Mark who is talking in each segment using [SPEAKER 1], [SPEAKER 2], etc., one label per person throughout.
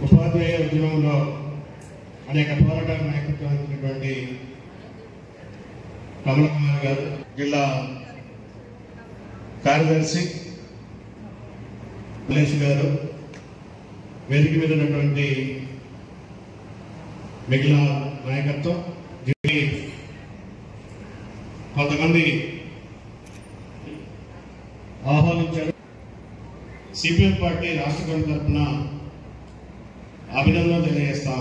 [SPEAKER 1] ఉపాధ్యాయ ఉద్యమంలో అనేక పోరాటాల నాయకత్వం వహించినటువంటి కమల్ కుమార్ గారు, జిల్లా కార్యదర్శి మల్లేష్ గారు, వేదిక మీద ఉన్నటువంటి మిగిలిన నాయకత్వం, కొంతమంది ఆహ్వానించారు. సిపిఎం పార్టీ రాష్ట్ర కమిటీ తరఫున అభినందనలు తెలియజేస్తాం.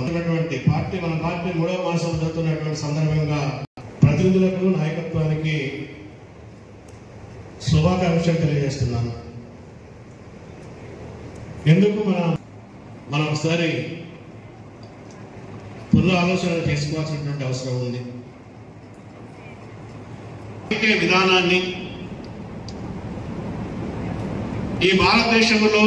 [SPEAKER 1] పార్టీ మన పార్టీ 3వ మాసం జరుగుతున్నటువంటి సందర్భంగా ప్రతినిధులకు నాయకత్వానికి శుభాకాంక్షలు తెలియజేస్తున్నాను. ఎందుకు మనం ఒకసారి పునః ఆలోచన చేసుకోవాల్సినటువంటి అవసరం ఉంది. విధానాన్ని ఈ భారతదేశంలో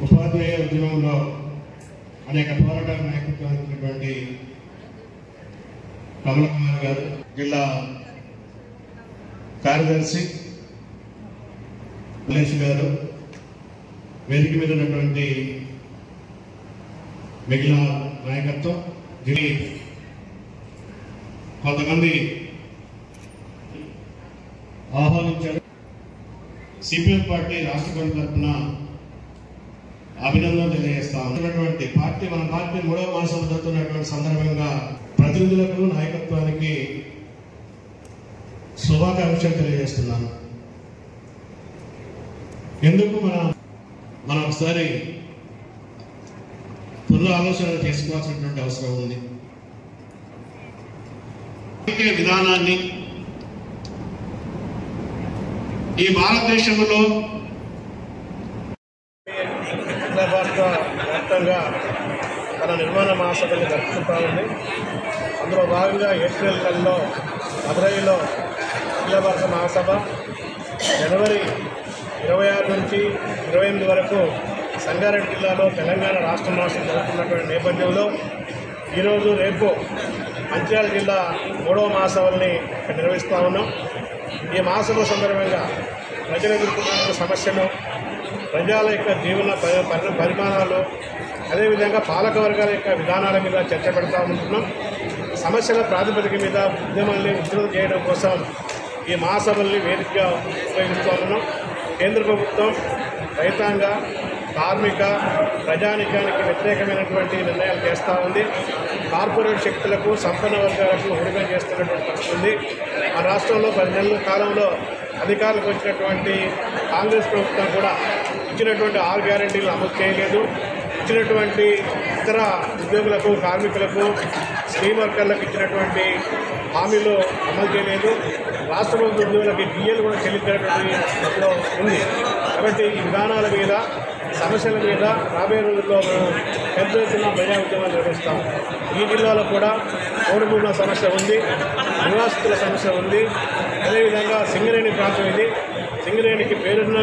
[SPEAKER 1] ఉపాధ్యాయ ఉద్యమంలో అనేక పోరాటాల నాయకత్వం వహించినటువంటి కమల్ కుమార్ గారు, జిల్లా కార్యదర్శి మల్లేష్ గారు, వేదిక మీద ఉన్నటువంటి మిగిలిన నాయకత్వం, కొంతమంది ఆహ్వానించారు. సిపిఎం పార్టీ రాష్ట్ర కమిటీ తరఫున అభినందనలు తెలియజేస్తాం. పార్టీ మన పార్టీ 3వ మాసం జరుగుతున్నటువంటి సందర్భంగా ప్రతినిధులకు నాయకత్వానికి శుభాకాంక్షలు తెలియజేస్తున్నాను. ఎందుకు మనం ఒకసారి పునః ఆలోచన చేసుకోవాల్సినటువంటి అవసరం ఉంది. విధానాన్ని ఈ భారతదేశంలో వ్యాప్తంగా తన నిర్మాణ మహాసభని జరుపుకుంటా ఉంది. అందులో భాగంగా ఏప్రిల్ నెలలో మదురైలో అఖిల భారత మహాసభ, జనవరి 26 నుంచి 28 వరకు సంగారెడ్డి జిల్లాలో తెలంగాణ రాష్ట్ర మహాసభ జరుగుతున్నటువంటి నేపథ్యంలో ఈరోజు రేపు మంచిర్యాల జిల్లా 3వ మహాసభల్ని నిర్వహిస్తూ ఉన్నాం. ఈ మహాసభ సందర్భంగా ప్రజలు ఎదుర్కొంటున్న సమస్యలు, ప్రజల యొక్క జీవన పరిమాణాలు, అదేవిధంగా పాలక వర్గాల యొక్క విధానాల మీద చర్చ పెడతా ఉంటున్నాం. సమస్యల ప్రాతిపదిక మీద ఉద్యమాల్ని ఉధృతం చేయడం కోసం ఈ మహాసభల్ని వేదికగా ఉపయోగిస్తూ ఉన్నాం. కేంద్ర ప్రభుత్వం రైతాంగ, కార్మిక, ప్రజానికానికి వ్యతిరేకమైనటువంటి నిర్ణయాలు చేస్తూ ఉంది. కార్పొరేట్ శక్తులకు, సంపన్న వర్గాలకు హురికం చేస్తున్నటువంటి పరిస్థితి ఉంది. ఆ రాష్ట్రంలో 10 నెలల కాలంలో అధికారులకు వచ్చినటువంటి కాంగ్రెస్ ప్రభుత్వం కూడా ఇచ్చినటువంటి 6 గ్యారెంటీలు అమలు చేయలేదు. ఇచ్చినటువంటి ఇతర ఉద్యోగులకు, కార్మికులకు, స్ట్రీమ్ వర్కర్లకు ఇచ్చినటువంటి హామీలు అమలు చేయలేదు. రాష్ట్ర ప్రభుత్వ ఉద్యోగులకి డిఏలు కూడా చెల్లించినటువంటి ఉంది. కాబట్టి ఈ విధానాల మీద, సమస్యల మీద రాబోయే రోజుల్లో మనం పెద్ద ఎత్తున ప్రజా ఉద్యమాలు నిర్వహిస్తాం. ఈ జిల్లాలో కూడా ఓడిపూర్ణ సమస్య ఉంది, నివాసితుల సమస్య ఉంది. అదేవిధంగా సింగరేణి ప్రాంతం ఇది. సింగరేణికి పేరున్న